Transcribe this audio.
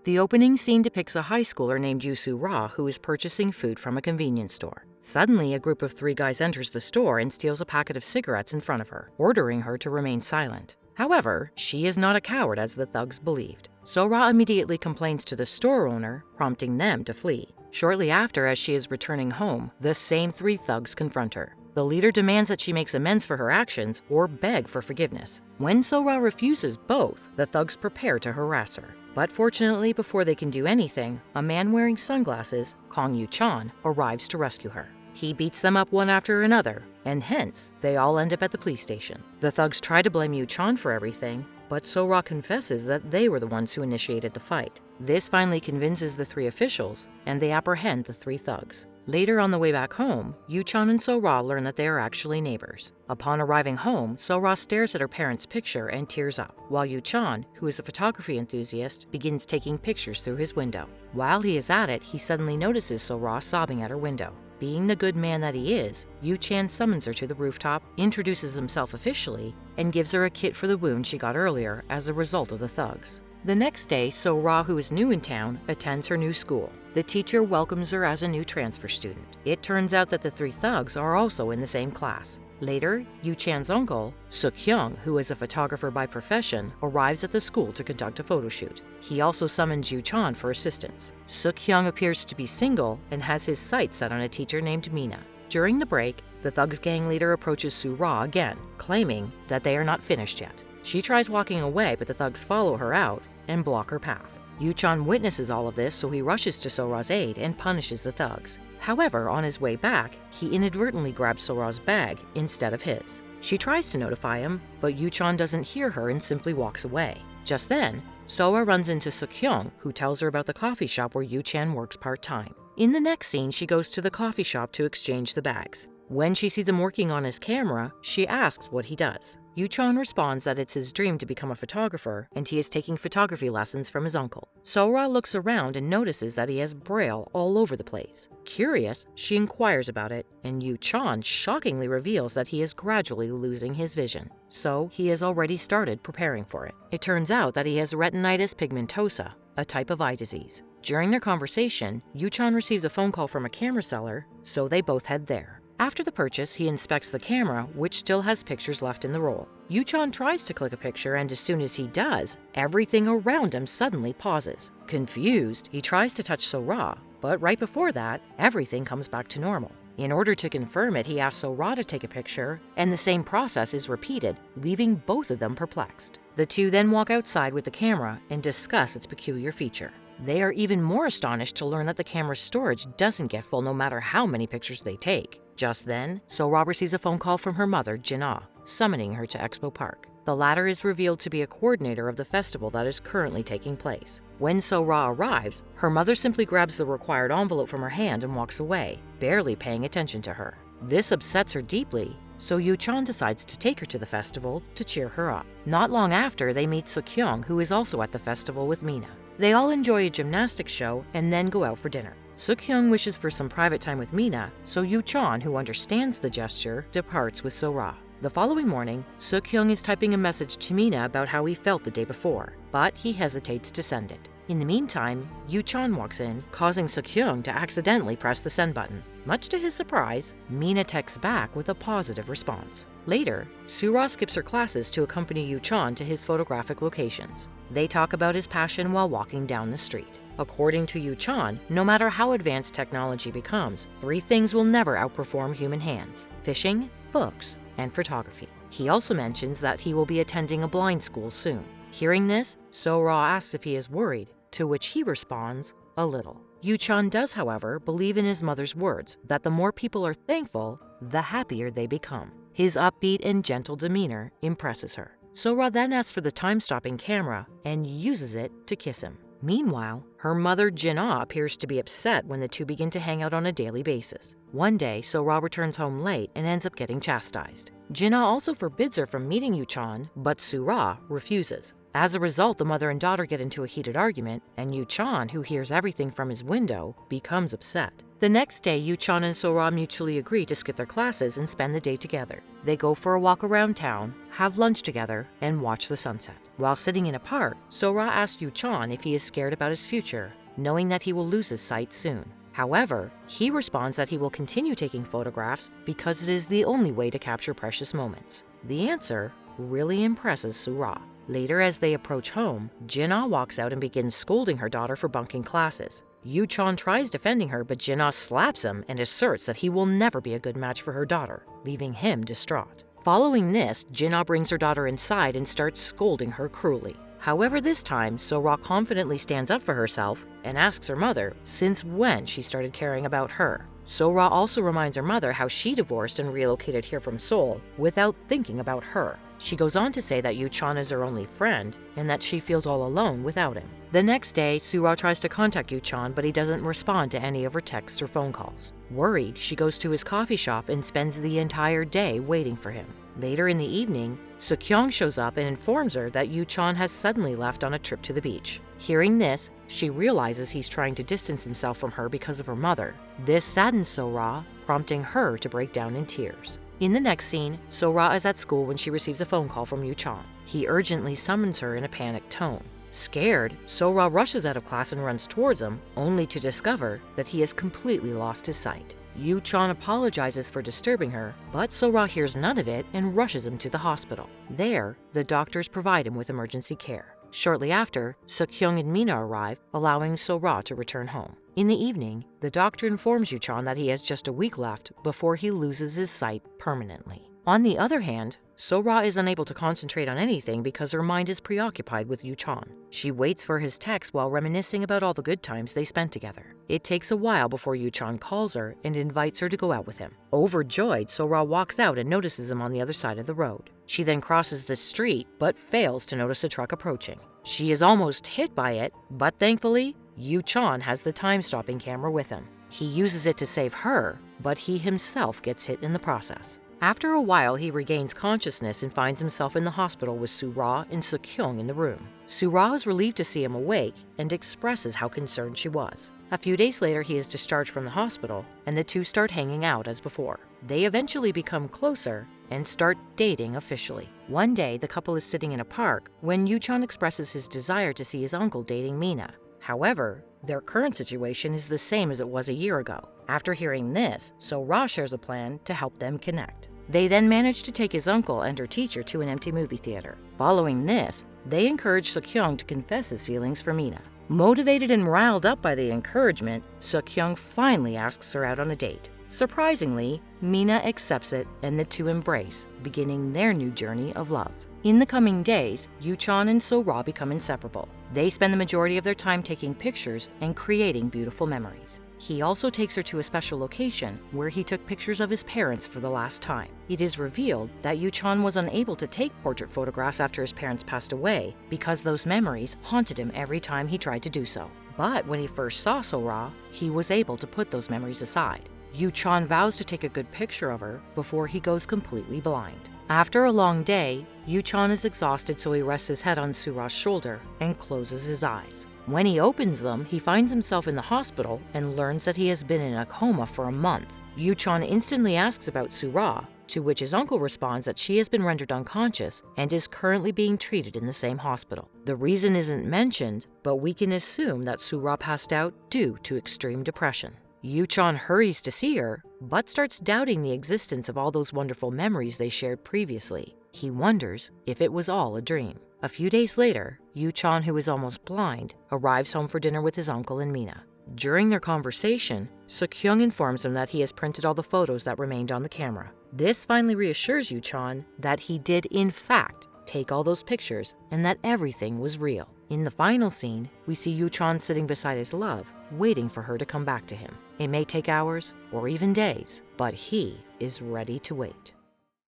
The opening scene depicts a high schooler named Ra who is purchasing food from a convenience store. Suddenly, a group of 3 guys enters the store and steals a packet of cigarettes in front of her, ordering her to remain silent. However, she is not a coward as the thugs believed. Ra immediately complains to the store owner, prompting them to flee. Shortly after, as she is returning home, the same 3 thugs confront her. The leader demands that she makes amends for her actions or beg for forgiveness. When Ra refuses both, the thugs prepare to harass her. But fortunately, before they can do anything, a man wearing sunglasses, Kong Yu-chan, arrives to rescue her. He beats them up one after another, and hence, they all end up at the police station. The thugs try to blame Yu-chan for everything, but Ra confesses that they were the ones who initiated the fight. This finally convinces the 3 officials, and they apprehend the 3 thugs. Later on the way back home, Yu-chan and Ra learn that they are actually neighbors. Upon arriving home, Ra stares at her parents' picture and tears up, while Yu-chan, who is a photography enthusiast, begins taking pictures through his window. While he is at it, he suddenly notices Ra sobbing at her window. Being the good man that he is, Yu-chan summons her to the rooftop, introduces himself officially, and gives her a kit for the wound she got earlier as a result of the thugs. The next day, Ra, who is new in town, attends her new school. The teacher welcomes her as a new transfer student. It turns out that the 3 thugs are also in the same class. Later, Yu-chan's uncle, Suk-hyung, who is a photographer by profession, arrives at the school to conduct a photo shoot. He also summons Yu-chan for assistance. Suk-hyung appears to be single and has his sights set on a teacher named Mina. During the break, the thugs gang leader approaches Ra again, claiming that they are not finished yet. She tries walking away, but the thugs follow her out and block her path. Yu-chan witnesses all of this, so he rushes to Ra's aid and punishes the thugs. However, on his way back, he inadvertently grabs Ra's bag instead of his. She tries to notify him, but Yu-chan doesn't hear her and simply walks away. Just then, Ra runs into Suk-hyung, who tells her about the coffee shop where Yu-chan works part-time. In the next scene, she goes to the coffee shop to exchange the bags. When she sees him working on his camera, she asks what he does. Yu-chan responds that it's his dream to become a photographer, and he is taking photography lessons from his uncle. Ra looks around and notices that he has braille all over the place. Curious, she inquires about it, and Yu-chan shockingly reveals that he is gradually losing his vision. So he has already started preparing for it. It turns out that he has retinitis pigmentosa, a type of eye disease. During their conversation, Yu-chan receives a phone call from a camera seller, so they both head there. After the purchase, he inspects the camera, which still has pictures left in the roll. Yu-chan tries to click a picture, and as soon as he does, everything around him suddenly pauses. Confused, he tries to touch Ra, but right before that, everything comes back to normal. In order to confirm it, he asks Ra to take a picture, and the same process is repeated, leaving both of them perplexed. The two then walk outside with the camera and discuss its peculiar feature. They are even more astonished to learn that the camera's storage doesn't get full no matter how many pictures they take. Just then, Ra receives a phone call from her mother, Jin-ah, summoning her to Expo Park. The latter is revealed to be a coordinator of the festival that is currently taking place. When Ra arrives, her mother simply grabs the required envelope from her hand and walks away, barely paying attention to her. This upsets her deeply, so Yu-chan decides to take her to the festival to cheer her up. Not long after, they meet Suk-hyung, who is also at the festival with Mina. They all enjoy a gymnastics show and then go out for dinner. Suk-hyung wishes for some private time with Mina, so Yu-chan, who understands the gesture, departs with Ra. The following morning, Suk-hyung is typing a message to Mina about how he felt the day before, but he hesitates to send it. In the meantime, Yu-chan walks in, causing Suk-hyung to accidentally press the send button. Much to his surprise, Mina texts back with a positive response. Later, Ra skips her classes to accompany Yu-chan to his photographic locations. They talk about his passion while walking down the street. According to Yu-chan, no matter how advanced technology becomes, 3 things will never outperform human hands: fishing, books, and photography. He also mentions that he will be attending a blind school soon. Hearing this, Ra asks if he is worried, to which he responds, a little. Yu-chan does, however, believe in his mother's words that the more people are thankful, the happier they become. His upbeat and gentle demeanor impresses her. Ra then asks for the time-stopping camera and uses it to kiss him. Meanwhile, her mother Jin-ah appears to be upset when the two begin to hang out on a daily basis. One day, Ra returns home late and ends up getting chastised. Jin-ah also forbids her from meeting Yu-chan, but Ra refuses. As a result, the mother and daughter get into a heated argument, and Yu-chan, who hears everything from his window, becomes upset. The next day, Yu-chan and So-ra mutually agree to skip their classes and spend the day together. They go for a walk around town, have lunch together, and watch the sunset. While sitting in a park, So-ra asks Yu-chan if he is scared about his future, knowing that he will lose his sight soon. However, he responds that he will continue taking photographs because it is the only way to capture precious moments. The answer really impresses So-ra. Later, as they approach home, Jin-ah walks out and begins scolding her daughter for bunking classes. Yu-chan tries defending her, but Jin-ah slaps him and asserts that he will never be a good match for her daughter, leaving him distraught. Following this, Jin-ah brings her daughter inside and starts scolding her cruelly. However, this time, So-ra confidently stands up for herself and asks her mother since when she started caring about her. So-ra also reminds her mother how she divorced and relocated here from Seoul without thinking about her. She goes on to say that Yu-chan is her only friend and that she feels all alone without him. The next day, So-ra tries to contact Yu-chan, but he doesn't respond to any of her texts or phone calls. Worried, she goes to his coffee shop and spends the entire day waiting for him. Later in the evening, Seok-kyung shows up and informs her that Yu-chan has suddenly left on a trip to the beach. Hearing this, she realizes he's trying to distance himself from her because of her mother. This saddens So-ra, prompting her to break down in tears. In the next scene, So-ra is at school when she receives a phone call from Yu-chan. He urgently summons her in a panicked tone. Scared, So-ra rushes out of class and runs towards him, only to discover that he has completely lost his sight. Yu-chan apologizes for disturbing her, but So-ra hears none of it and rushes him to the hospital. There, the doctors provide him with emergency care. Shortly after, Seok-kyung and Mina arrive, allowing So-ra to return home. In the evening, the doctor informs Yu-chan that he has just a week left before he loses his sight permanently. On the other hand, So-ra is unable to concentrate on anything because her mind is preoccupied with Yu-chan. She waits for his text while reminiscing about all the good times they spent together. It takes a while before Yu-chan calls her and invites her to go out with him. Overjoyed, So-ra walks out and notices him on the other side of the road. She then crosses the street but fails to notice a truck approaching. She is almost hit by it, but thankfully, Yu-chan has the time-stopping camera with him. He uses it to save her, but he himself gets hit in the process. After a while, he regains consciousness and finds himself in the hospital with So-ra and Seok-kyung in the room. So-ra is relieved to see him awake and expresses how concerned she was. A few days later, he is discharged from the hospital, and the two start hanging out as before. They eventually become closer and start dating officially. One day, the couple is sitting in a park when Yu-chan expresses his desire to see his uncle dating Mina. However, their current situation is the same as it was a year ago. After hearing this, So-ra shares a plan to help them connect. They then manage to take his uncle and her teacher to an empty movie theater. Following this, they encourage Seok-kyung to confess his feelings for Mina. Motivated and riled up by the encouragement, Seok-kyung finally asks her out on a date. Surprisingly, Mina accepts it and the two embrace, beginning their new journey of love. In the coming days, Yu-chan and So-ra become inseparable. They spend the majority of their time taking pictures and creating beautiful memories. He also takes her to a special location where he took pictures of his parents for the last time. It is revealed that Yu-chan was unable to take portrait photographs after his parents passed away because those memories haunted him every time he tried to do so. But when he first saw So-ra, he was able to put those memories aside. Yu-chan vows to take a good picture of her before he goes completely blind. After a long day, Yu-chan is exhausted, so he rests his head on So-ra's shoulder and closes his eyes. When he opens them, he finds himself in the hospital and learns that he has been in a coma for a month. Yu-chan instantly asks about So-ra, to which his uncle responds that she has been rendered unconscious and is currently being treated in the same hospital. The reason isn't mentioned, but we can assume that So-ra passed out due to extreme depression. Yu-chan hurries to see her, but starts doubting the existence of all those wonderful memories they shared previously. He wonders if it was all a dream. A few days later, Yu-chan, who is almost blind, arrives home for dinner with his uncle and Mina. During their conversation, Seok-kyung informs him that he has printed all the photos that remained on the camera. This finally reassures Yu-chan that he did in fact take all those pictures and that everything was real. In the final scene, we see Yu-chan sitting beside his love, waiting for her to come back to him. It may take hours or even days, but he is ready to wait.